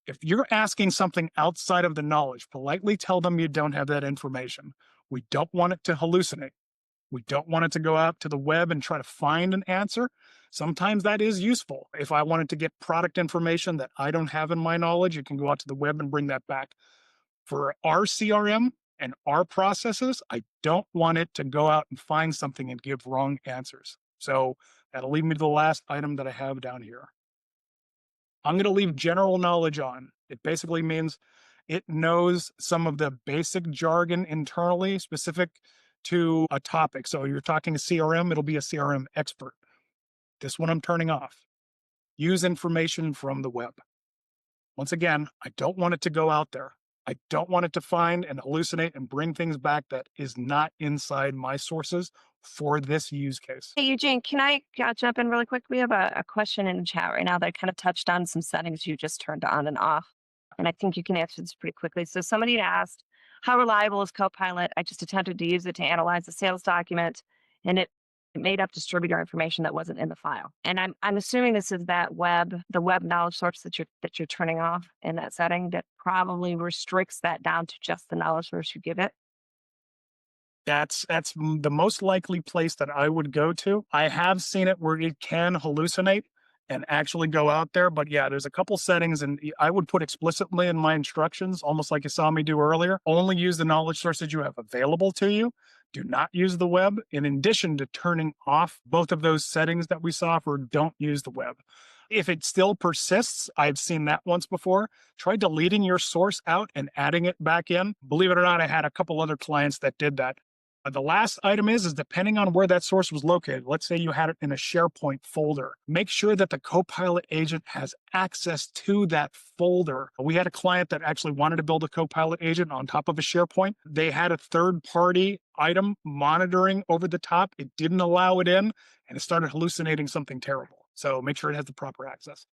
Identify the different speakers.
Speaker 1: If you're asking something outside of the knowledge, politely tell them you don't have that information. We don't want it to hallucinate. We don't want it to go out to the web and try to find an answer. Sometimes that is useful. If I wanted to get product information that I don't have in my knowledge, you can go out to the web and bring that back. For our CRM and our processes, I don't want it to go out and find something and give wrong answers. So that'll lead me to the last item that I have down here. I'm going to leave general knowledge on. It basically means it knows some of the basic jargon internally specific to a topic. So you're talking a CRM, it'll be a CRM expert. This one I'm turning off. Use information from the web. Once again, I don't want it to go out there. I don't want it to find and hallucinate and bring things back that is not inside my sources for this use case.
Speaker 2: Hey, Eugene, can I jump in really quick? We have a question in the chat right now that kind of touched on some settings you just turned on and off. And I think you can answer this pretty quickly. So somebody asked, how reliable is Copilot? I just attempted to use it to analyze a sales document and it made up distributor information that wasn't in the file. And I'm assuming this is the web knowledge source that you're turning off in that setting that probably restricts that down to just the knowledge source you give it.
Speaker 1: That's the most likely place that I would go to. I have seen it where it can hallucinate and actually go out there, but yeah, there's a couple settings, and I would put explicitly in my instructions, almost like you saw me do earlier, only use the knowledge sources you have available to you. Do not use the web, in addition to turning off both of those settings that we saw for don't use the web. If it still persists, I've seen that once before. Try deleting your source out and adding it back in. Believe it or not, I had a couple other clients that did that. The last item is depending on where that source was located. Let's say you had it in a SharePoint folder. Make sure that the Copilot agent has access to that folder. We had a client that actually wanted to build a Copilot agent on top of a SharePoint. They had a third-party item monitoring over the top. It didn't allow it in, and it started hallucinating something terrible. So make sure it has the proper access.